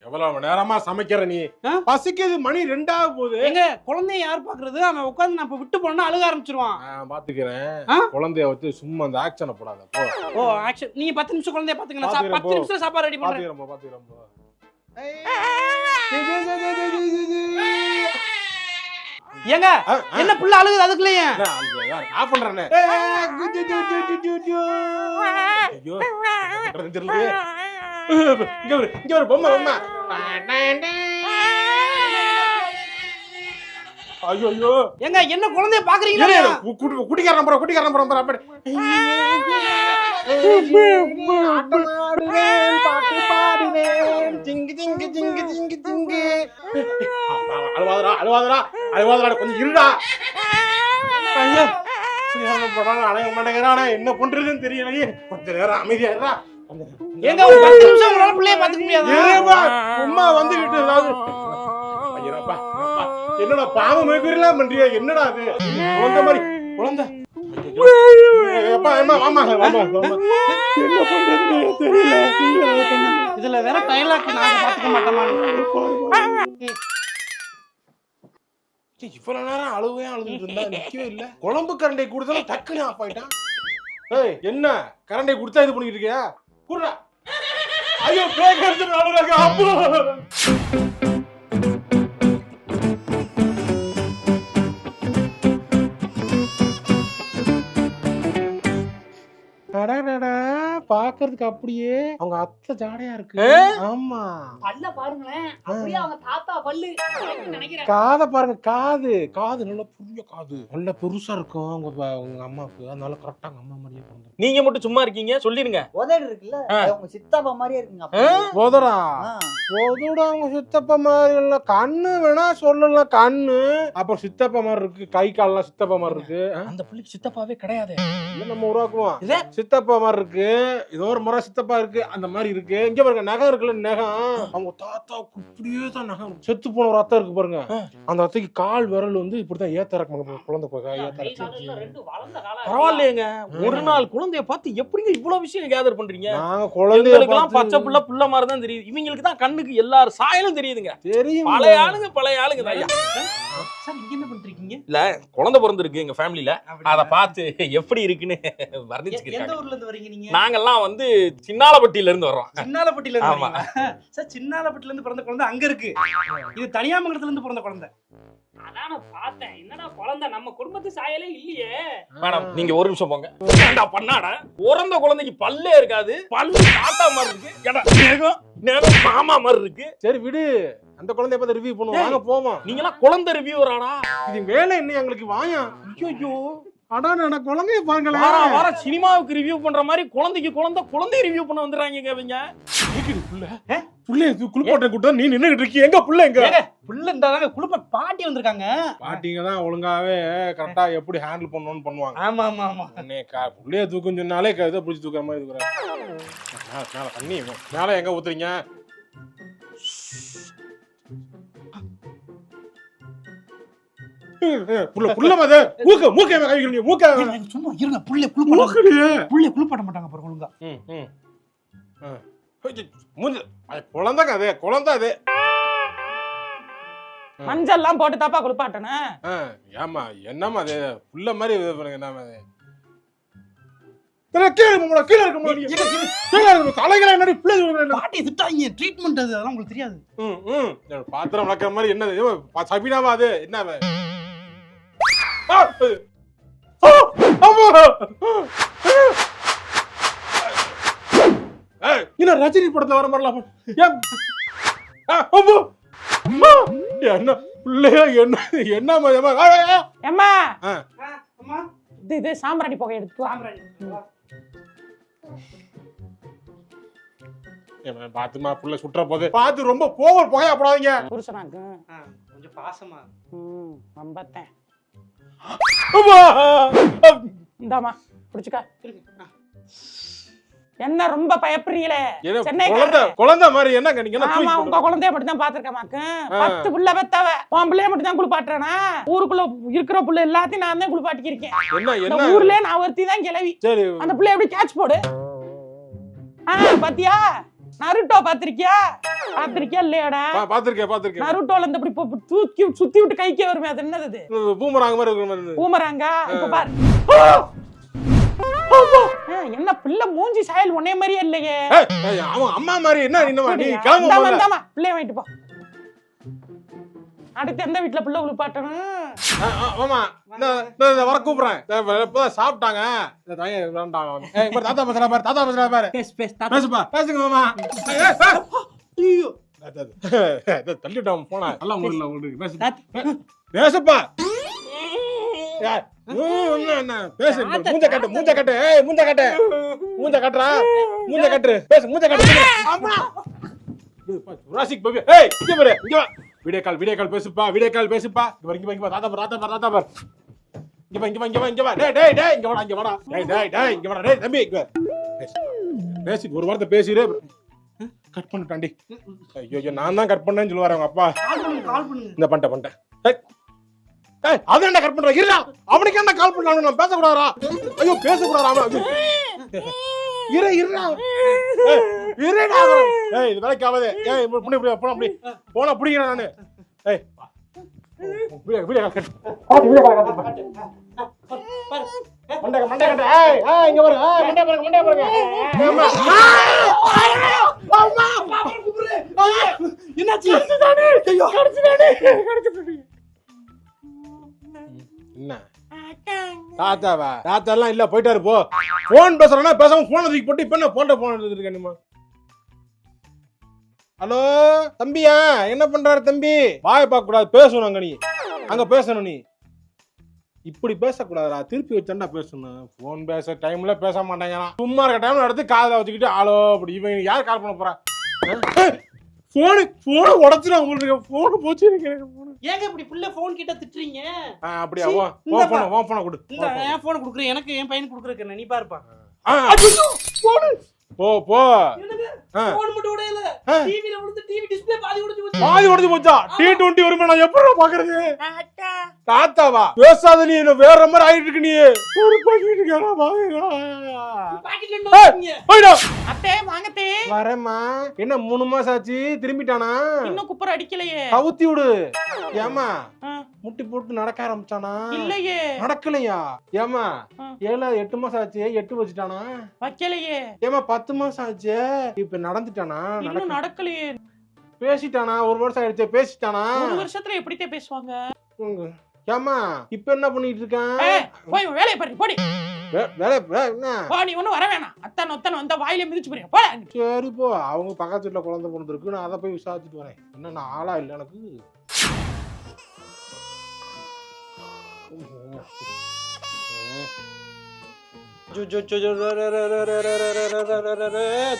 எவ்வளவு நேரமா சமைக்கிற நீ? பசிக்குது, மணி 2 ஆக போகுது. எங்க குழந்தைய யார் பாக்குறது? அவன் உட்கார்ந்து நான் இப்ப விட்டு போனா அழுக ஆரம்பிச்சிருவான். பாத்துக்கிறேன். குழந்தைய வச்சு சும்மா அந்த ஆக்ஷனை போடாத. ஓ ஆக்ஷன். நீங்க 10 நிமிஷம் குழந்தைய பாத்துங்க. 10 நிமிஷம் சாப்பாடு ரெடி பண்றேன். பாத்துக்கிறேன். ஏங்க என்ன புள்ள அழுகுது அதுக்குள்ளேயே? ஆஃப் பண்றேனே. ஐயோ தெரியல. இங்க ஒரு பொம்மை. ஐயோ ஐயோ எங்க என்ன குழந்தைய பாக்குறீங்களா? குட்டிக்காரன் போற அழுவாதரா கொஞ்சம் இருடா. அழக மாட்டேங்கிறானே, என்ன பண்றதுன்னு தெரியலையே. கொஞ்ச நேரம் அமைதியா. எங்க ஒரு 10 நிமிஷம் உங்களால பிள்ளைய பாத்துக்க முடியாது? அம்மா வந்துகிட்டு என்னடா பாவ மேய்க்கிறீங்களா பண்றியா? என்னடா அது குழந்தை மாதிரி குழந்தை. இதுல வேற டைலாக் நாங்க பாத்துக்க மாட்டோமா? இவ்வளவு நேரம் அழுதுட்டு இருந்தா நிக்கவே இல்ல. குழம்பு கரண்டை கொடுத்தாலும் டக்குன்னு ஆஃப் ஆயிட்டான். என்ன கரண்டை கொடுத்தா இது பண்ணிட்டு இருக்கியா? குடுறா. ஐயோ பேக் எடுத்து அழுறாங்க. அப்போ பாக்குறதுக்கு அப்படியே அவங்க அத்தை ஜாடையா இருக்கு. ஆமா பல்ல பாருங்களேன், அப்படியே அவங்க தாத்தா பல்லு நினைக்கிறேன். காதை பாருங்க, காது நல்ல புரிய காது நல்ல பெருசா இருக்கும் உங்க அம்மாவுக்கு. அதனால கரெக்டா அம்மா மாதிரியே பண்ணுங்க. நீங்க மட்டும் சும்மா இருக்கீங்க, சொல்லிருங்க. உதடு இருக்குல்ல, அவங்க சித்தப்பா மாதிரியே இருக்குங்க. போதடா அவங்க சித்தப்பா மாதிரி இல்ல. கண்ணு வேணா சொல்லலாம், கண்ணு அப்புறம் சித்தப்பா மாதிரி இருக்கு. கை கால்லாம் சித்தப்பா மாதிரி இருக்கு. அந்த பிள்ளைக்கு சித்தப்பாவே கிடையாது. நம்ம உருவாக்குவோம். சித்தப்பா மாதிரி இருக்கு, ஏதோ ஒரு முறை சித்தப்பா இருக்கு, அந்த மாதிரி இருக்கு. இங்க பாருங்க நகம் இருக்குல்ல, நகம் அவங்க தாத்தாவுக்கு இப்படியே தான் நகம். செத்து போன ஒரு அத்தை இருக்கு பாருங்க, அந்த அத்தைக்கு கால் விரல் வந்து இப்படிதான் ஏத்த இறக்க குழந்தை பரவாயில்லையங்க. ஒரு நாள் குழந்தைய பார்த்து எப்படிங்க இவ்வளவு விஷயம் கேதர் பண்றீங்க? நாங்க குழந்தைகளுக்கு பச்சை புள்ள மாதிரி தான் தெரியுது. இவங்களுக்கு தான் கண்ணுக்கு எல்லாரும் சாயலும் தெரியுதுங்க. தெரியும். பழைய ஆளுங்க ஐயா. சார் நீங்க என்ன பண்றீங்க? இல்ல குழந்தை பிறந்திருக்கு எங்க ஃபேமிலில, அத பார்த்து எப்படி இருக்குன்னு வர்ணிச்சுக்கிறேன். எந்த ஊர்ல இருந்து வரீங்க நீங்க? நாங்கெல்லாம் வந்து சின்னாலப்பட்டியில இருந்து வர்றோம். சின்னாலப்பட்டியில இருந்து வரீங்களா? சார் சின்னாலப்பட்டியில இருந்து பிறந்த குழந்தை அங்க இருக்கு. இது தனியாமங்கலத்துல இருந்து பிறந்த குழந்தை. அதான் நான் பார்த்தேன், என்னடா குழந்தை நம்ம குடும்பத்து சாயலே இல்லையே. மேடம் நீங்க ஒரு நிமிஷம் போங்க. ஏண்டா பண்ணாடா, பிறந்த குழந்தைக்கு பல்லே இருக்காது, பல்லு தாத்தா மாதிரி இருக்கு, நேரம் மாமா மாதிரி இருக்கு. சரி விடு, அந்த குழந்தைய பார்த்து ரிவ்யூ பண்ணுவோம். வாங்க போவோம். நீங்களாம் குழந்தை ரிவ்யூவராடா? இது வேலை என்ன எங்களுக்கு? வாயா. ஐயோ அடா குழந்தைய பாருங்களேன். வார சினிமாவுக்கு ரிவ்யூ பண்ற மாதிரி குழந்தைக்கு குழந்தை ரிவ்யூ பண்ண வந்துறாங்க இவங்க. புள்ளைய குளிப்பாட்ட கூட்ட நீ நின்னுகிட்டு இருக்கீங்க. எங்க புள்ள? எங்க புள்ள இந்தாங்க குளிப்ப பாட்டி வந்திருக்காங்க. பாட்டிங்க தான் ஒழுங்காவே கரெக்டா எப்படி ஹேண்டில் பண்ணணும்னு பண்ணுவாங்க. ஆமா ஆமா ஆமா. புள்ளைய தூக்குன்னு சொன்னாலே இதை பிடிச்சி தூக்குற மாதிரி இருக்கிறேன். மேல தண்ணி மேல எங்க ஊத்துறீங்க? சும்மா இருங்க. புள்ளைய குளிப்பாட்ட மாட்டாங்க பாருங்க ஒழுங்கா. குழந்தை அது மஞ்சள் எல்லாம் போட்டு தப்பா குளிப்பாட்டனே. ஏமா என்னமா அது புள்ள மாதிரி என்னமா அது? பாட்டி திட்டாங்க, ட்ரீட்மெண்ட் அது, அதெல்லாம் உங்களுக்கு தெரியாது. பாத்திரம் வளர்க்கிற மாதிரி என்னது சபினாவா அது? என்ன ரஜினி படத்துல வர மாதிரிலாம் என்ன பிள்ளையா? என்ன இது சாம்பிராணி புகை எடுத்து பாத்துமா புள்ள சுற்ற போது பாத்து ரொம்ப போவர் புகையா போடாதீங்க. புருஷனாக்கு கொஞ்சம் பாசமா நம்பத்தேன். இந்தாமா புடிச்சுக்கா. என்ன ரொம்ப பயப்படுறீங்களே? குழந்தை மாதிரி என்னங்க நீங்க? ஆமா உங்க குழந்தைய மட்டும் தான் பாத்துருக்கமாக்கு. 10 புள்ள பெத்தவ உன் பிள்ளைய மட்டும் தான் குளிப்பாட்டுறேனா? ஊருக்குள்ள இருக்கிற புள்ள எல்லாத்தையும் நான் தான் குளிப்பாட்டி இருக்கேன். ஊர்ல நான் ஒருத்தி தான் கிளவி. அந்த புள்ளைய எப்படி கேட்ச் போடு? பாத்தியா நருட்டோ பாத்திருக்கியா இல்லையாடா? பாத்திருக்கேன். நருட்டோல இந்த இப்படி தூக்கி சுத்தி விட்டு கைக்கே வருமே, அது என்னது? பூமராங்க மாதிரி இருக்கிற மாதிரி. பூமராங்கா? இப்ப பாரு. என்ன பிள்ளை மூஞ்சி சாயல் உன்னைய மாதிரியே இல்லையே. அவன் அம்மா மாதிரி. என்ன நீ கிளம்பு. பிள்ளைய வாங்கிட்டு போ. அடுத்து எந்த வீட்டுல பிள்ளை உழுப்பாட்டணும்? ஆமா வர கூப்பிடுறேன். இப்பதான் சாப்பிட்டாங்க. தாத்தா பேசுறா பாரு. பேசுங்க மாமா. தள்ளிட்டான் போன. நல்லா முறையில் உங்களுக்கு பேசுப்பா. பேசு. மூஞ்ச கட்டு. மூஞ்ச கட்டு. பேசு. மூஞ்ச கட்டு. ராசிக் பாபி. ஏய் இங்க பாரு. இங்க வா. வீடியோ கால் பேசுப்பா. இங்க வா. தாத்தா பார். இங்க வா. டேய் இங்க வாடா. டேய் தம்பி இங்க வா. பேசி ஒரு வார்த்தை பேசிரு. கட் பண்ணிட்டான்டி. ஐயோ நான் தான் கட் பண்ணேன்னு சொல்லுவாரு அவங்க அப்பா. கால் பண்ணுங்க. இந்த பண்ணிட்டேன். ஏய் அது என்ன கட் பண்ற? இருடா. அவனுக்கு என்ன கால் பண்ணானு நான் பேச கூடாதா? ஐயோ பேச கூடாதா அவன்? இருடா. ஏய் இது வேலைக்கு ஆகாதே. ஏய் போனா புடிக்கிறேன் நானு. ஏய் வீடியோ கட். மண்டை கட்டு. ஏய் இங்க வர. மண்டை பாருங்க. என்னாச்சு? என்ன தாத்தா எல்லாம் இல்ல போயிட்டாரு போ. போன் பேசுறேன்னா பேசாம போனை தூக்கி போட்டு இப்ப என்ன போன் எடுத்துட்டு இருக்கேன். ஹலோ தம்பியா, என்ன பண்றாரு தம்பி? வாயை பார்க்க கூடாது, பேசணும். அங்க பேசணும். நீ இப்படி பேசக்கூடாதுடா. திருப்பி வச்சா பேசணும். போன் பேச டைம்ல பேச மாட்டாங்க. சும்மா இருக்க டைம்ல எடுத்து காதுல வச்சுக்கிட்டு ஆளோ அப்படி. இவன் யார் கால் பண்ண போறா? போன உடைச்சிடும் உங்களுக்கு. போன் போச்சு. ஏங்க இப்படி புள்ள போன் கிட்ட திட்டுறீங்க? அப்படியா? உன் போனை கொடு. என் போன் குடுக்குறேன். எனக்கு என் பையன் குடுக்குறேன். நீ பாருப்பா. போ போன் மட்டும் உடையல. டிவில விழுந்து டிவி டிஸ்ப்ளே பாதி உடைஞ்சு போச்சா? T20 வருமே நான் எப்பறா பாக்குறது? தாத்தாவா பேசாத நீ. வேற மாதிரி ஆயிட்டு இருக்கு. நீ ஒரு பாக்கெட் கேடா வாங்க. பாக்கெட்ல என்ன? அத்தை வாங்கத்தே. வரேம்மா. என்ன 3 மாசம் ஆச்சு திரும்பிட்டானா? இன்னும் குப்புற அடிக்கலையே. கவுத்தி விடு. ஏமா முட்டி போட்டு நடக்க ஆரம்பிச்சானா? இல்லையே. நடக்கலையா? ஏமா 7-8 மாசம் ஆச்சு 8 வச்சுட்டானா? வைக்கலையே. ஏமா 10 மாசம் ஆச்சு இப்ப நடந்துட்டானா? நடக்கலையே. பேசிட்டானா? 1 வருஷம் ஆயிடுச்சு. பேசிட்டானா? 1 வருஷத்துல எப்படித்தே பேசுவாங்க? ஏமா இப்ப என்ன பண்ணிட்டு இருக்கான்? போய் வேலைய பாரு. போடி. வேலை என்ன? போ, நீ ஒண்ணும் வர வேணாம். அத்தனை வந்தா வாயில மிதிச்சு போறீங்க. போடா. சரி போ. அவங்க பக்கத்து வீட்டுல குழந்தை பிறந்திருக்கு. நான் அதை போய் விசாரிச்சுட்டு வரேன். என்ன நான் ஆளா இல்ல எனக்கு.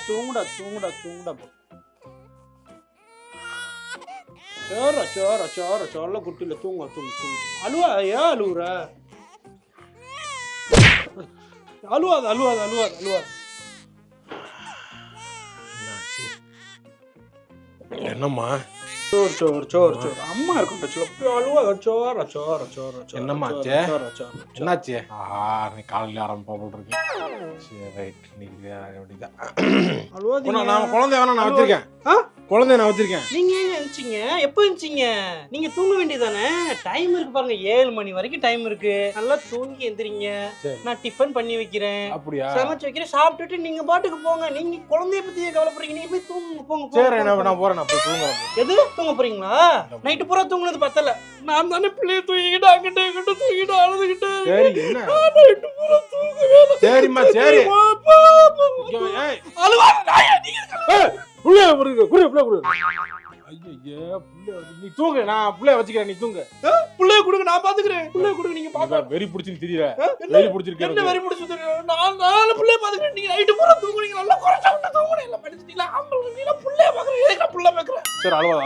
தூங்குடா. சோர குட்டில தூங்க. அழுவா. ஏன் அழுவுற? அழுவாது. என்னம்மா? சோர் அம்மா இருக்கும். அழுவா. சோர என்னம்மா என்னாச்சு? நீ காலையில ஆரம்பிப்பா போல் இருக்கேன். சரி ரைட். நீங்க அப்படிதான் அழுவாதீங்க. நான் குழந்தை வேணா நான் வச்சிருக்கேன். குழந்தைய நான் வச்சிருக்கேன். நீங்க ஏங்க எழுந்தீங்க? எப்போ எழுந்தீங்க? நீங்க தூங்க வேண்டியதானே? டைம் இருக்கு பாருங்க. 7 மணி வரைக்கும் டைம் இருக்கு. நல்லா தூங்கி எந்திரிங்க. நான் டிஃபன் பண்ணி வைக்கிறேன். அப்படியா? சமைச்சு வைக்கிறேன். சாப்பிட்டுட்டு நீங்க பாட்டுக்கு போங்க. நீங்க குழந்தைய பத்தியே கவலைப்படுறீங்க. நீங்க போய் தூங்குங்க. போங்க. சரி நான் போறேன். நான் போய் தூங்குறேன். எது தூங்க போறீங்களா? நைட்டு பூரா தூங்குனது பத்தல. நான் தானே பிள்ளைய தூக்கிட்டு அங்கிட்ட தூக்கிட்டு அழுதுகிட்டு. சரி என்ன? நைட்டு பூரா தூங்கவே இல்ல. சரிம்மா சரி. நீ தூங்கு. நான் புள்ளைய வச்சுக்கிறேன். நீ தூங்கு. புள்ளைய கொடுங்க. நான் பாத்துக்கிறேன். புள்ளைய கொடுங்க. நீங்க பாக்க வெறி பிடிச்சிருக்கு தெரியல. வெறி பிடிச்சிருக்கு. என்ன வெறி பிடிச்சு தெரியும்? நான் புள்ளைய பாத்துக்கிறேன். நீங்க நைட்டு பூரா தூங்குறீங்க. நல்லா குறைச்சா விட்டு தூங்குறீங்க. இல்ல படிச்சிட்டீங்களா? ஆம்பளை நீங்க புள்ளைய பாக்குறீங்க. எதுக்கு புள்ள பாக்குறேன்? சரி அழுவாத.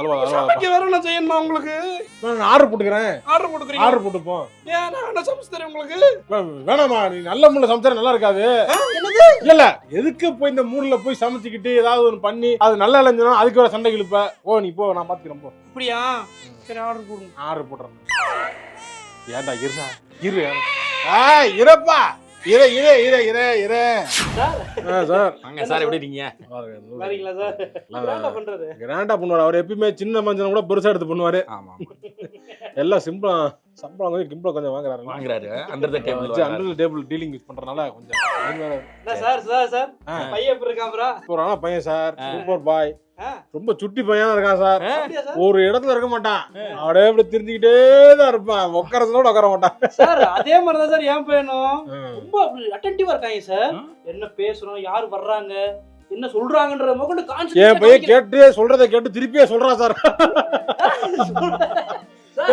இங்க வேற என்ன செய்யணுமா உங்களுக்கு? நான் ஆர்டர் போட்டுக்கிறேன். ஆர்டர் போட்டுக்கிறீங்க? ஆர்டர் போட்டுப்போம். ஏன் நான் என்ன சமைச்சு தரேன் உங்களுக்கு? வேணாமா. நீ நல்ல மூணுல சமைச்சா நல்லா இருக்காது. என்னது? இல்ல எதுக்கு போய் இந்த மூணுல போய் சமைச்சுக்கிட்டு ஏதாவது ஒன்று பண்ணி அது நல்லா இல்லைன்னா அதுக்கு வேற சண்டை இழுப்ப. நீ போ. நான் பாத்துக்கிறேன். போ. அப்படியா? சரி ஆர்டர் போடுங்க. ஆர்டர் போட்டுறேன். ஏன்டா இரு. இருப்பா. சார் வாங்க சார், எப்படி இருக்கீங்க? வரீங்களா சார்? என்னடா பண்றது? கிராண்டா பண்ணுவாரு. அவர் எப்பயுமே சின்ன மஞ்சள் கூட பெருசா எடுத்து பண்ணுவாரு. ஆமா எல்லாம் சிம்பிளா சம்பளம் கொஞ்சம் கிம்பிளா கொஞ்சம் வாங்குறாரு. Under the table dealing use பண்றதுனால கொஞ்சம் என்ன சார் பையன் எப்படி இருக்கான் ப்ரோ? சூப்பரான பையன் சார், சூப்பர் பாய். ரொம்ப சுட்டி பையனா இருக்கான் சார். அப்படியா சார்? ஒரு இடத்துல இருக்க மாட்டான், அப்படியே இப்படி தெரிஞ்சுக்கிட்டே தான் இருப்பான். உட்காரத்தோட உட்கார மாட்டான் சார். அதே மாதிரிதான் சார் என் பையனும். ரொம்ப அட்டென்டிவா இருக்காங்க சார். என்ன பேசுறோம், யாரு வர்றாங்க, என்ன சொல்றாங்கன்ற முதல்ல கான்செப்ட். என் பையன் கேட்டு சொல்றதை கேட்டு திருப்பியே சொல்றான் சார்.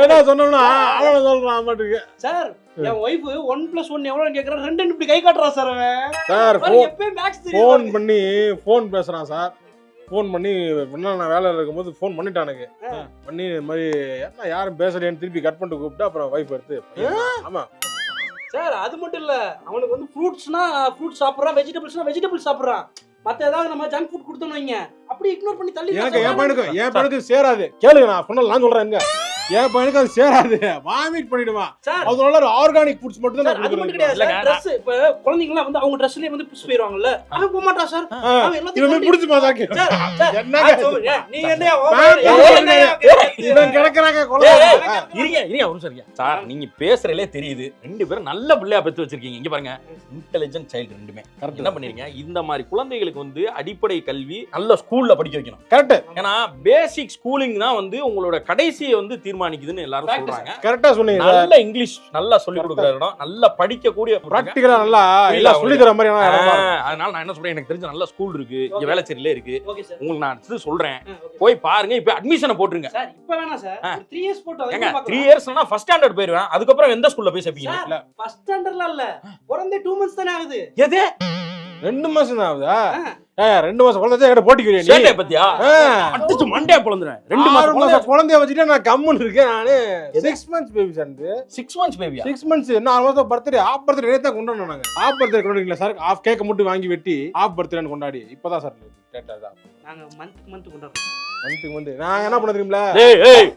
என்ன சொன்னோம்னா அவன சொல்றான் மாட்டுக்கு. சார் என் ஒய்ஃப் 1+1 எவ்வளவு கேக்குறா, 2 இப்படி கை காட்டுறா சார். அவன் சார் எப்பவே மேக்ஸ் ஃபோன் பண்ணி ஃபோன் பேசுறான் சார். ஃபோன் பண்ணி நான் வேலையில் இருக்கும்போது ஃபோன் பண்ணிட்டானுங்க. பண்ணி இந்த மாதிரி என்ன யாரும் பேசலையேன்னு திருப்பி கட் பண்ணிட்டு கூப்பிட்டு அப்புறம் வைஃப் எடுத்து. ஆமா சார், அது மட்டும் இல்ல, அவனுக்கு வந்து ஃப்ரூட்ஸ்னா ஃப்ரூட்ஸ் சாப்பிடுறான், வெஜிடபிள்ஸ்னா வெஜிடபிள்ஸ் சாப்பிடுறான். மத்த ஏதாவது நம்ம ஜங்க் ஃபுட் கொடுத்தோம் வைங்க, அப்படியே இக்னோர் பண்ணி தள்ளி. எனக்கு என் பையனுக்கு சேராது. கேளுங்க, நான் சொன்ன நான் சொல்றேன். என் பையனுக்கு அது சேராது, வாமிட் பண்ணிடுவான். அதனால ஆர்கானிக் ஃபுட்ஸ் மட்டும் தான். அது மட்டும் கிடையாது சார். Dress இப்ப குழந்தைங்களா வந்து அவங்க Dressலயே வந்து புடிச்சு போயிடுவாங்கல்ல, அவன் போக மாட்டான் சார். அவன் எல்லாத்தையும் புடிச்சு பாதாக்கி. என்னங்க நீங்க இவன் கிடக்குறாங்க குழந்தை. இருங்க ஒரு சரியா சார், நீங்க பேசுறதே தெரியுது ரெண்டு பேரும் நல்ல பிள்ளையா பெத்து வச்சிருக்கீங்க. இங்க பாருங்க, இன்டெலிஜென்ட் சைல்டு ரெண்டுமே. என்ன பண்ணிருங்க, இந்த மாதிரி குழந்தைகளுக்கு வந்து அடிப்படை கல்வி நல்ல ஸ்கூல்ல படிக்க வைக்கணும். கரெக்ட். ஏன்னா பேசிக் ஸ்கூலிங் தான் வந்து உங்களோட கடைசியை வந்து தீர்மானிக்குதுன்னு எல்லாரும் சொல்றாங்க. கரெக்டா சொன்னீங்க. நல்ல இங்கிலீஷ் நல்லா சொல்லி கொடுக்குற இடம், நல்லா படிக்கக்கூடிய பிராக்டிகலா நல்லா எல்லாம் சொல்லி தர மாதிரி. அதனால நான் என்ன சொல்றேன், எனக்கு தெரிஞ்ச நல்ல ஸ்கூல் இருக்கு இங்க வேளச்சேரியில இருக்கு. உங்களுக்கு நான் சொல்றேன், போய் பாருங்க. இப்ப அட்மிஷனை போட்டுருங்க சார். இப்ப வேணாம் சார், 3 இயர்ஸ் போட்டு. ஏங்க 3 இயர்ஸ்னா ஃபர்ஸ்ட் ஸ்டாண்டர்ட் போயிடுவேன். அதுக்கப்புறம் எந்த ஸ்கூல்ல போய் சேர்ப்பீங்க? இல்ல ஃபர்ஸ்ட் ஸ்டாண்டர்ட்ல இல்ல, பிறந்தே 2 months தானே ஆகுது. எது 2 மாசம் தான் ஆகுதா? 2 மாசம் குழந்தைய என்கிட்ட போட்டிக்கிறீங்க நீ. சேட்டை பத்தியா? அடிச்சு மண்டையா பொளந்துறேன். 2 மாசம் குழந்தைய வச்சிட்டு நான் கம்முன்னு இருக்கேன். நானு 6 months baby sir. 6 months பேபியா? 6 months. 4 மாசம் பர்த்டே, ஆஃப் பர்த்டே நேத்தா கொண்டாடுறோம் நாங்க. ஆஃப் பர்த்டே கொண்டாடுறீங்களா சார்? ஆஃப் கேக் மட்டும் வாங்கி வெட்டி ஆஃப் பர்த்டேன்னு கொண்டாடி இப்பதான் சார் கேட்டா தான். நாங்க மந்த் கொண்டாடுறோம். மந்த் நாங்க என்ன பண்ணுறீங்களா? ஏய்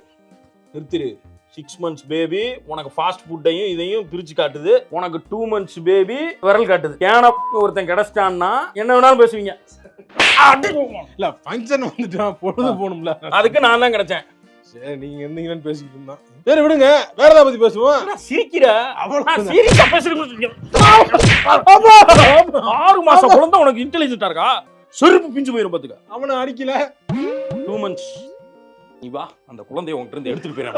நிறுத்திரு. 6 months பேபி உனக்கு ஃபாஸ்ட் ஃபுட்டையும் இதையும் பிரிச்சு காட்டுது. உனக்கு 2 months பேபி விரல் காட்டுது. ஏன்னா ஒருத்தன் கிடைச்சிட்டான்னா என்ன வேணாலும் பேசுவீங்க. இல்ல ஃபங்க்ஷன் வந்துட்டு பொழுது போகணும்ல, அதுக்கு நான் தான் கிடைச்சேன். சரி நீங்க இருந்தீங்கன்னு பேசிக்கிட்டு இருந்தான். சரி விடுங்க, வேற ஏதாவது பத்தி பேசுவோம். சிரிக்கிற 6 மாசம் குழந்தை உனக்கு இன்டெலிஜென்ட்டா இருக்கா? செருப்பு பிஞ்சு போயிரும் பாத்துக்க. அவனை அடிக்கல. 2 months. நீ வா, அந்த குழந்தைய உன்கிட்ட இருந்து எடுத்துட்டு போயிடா.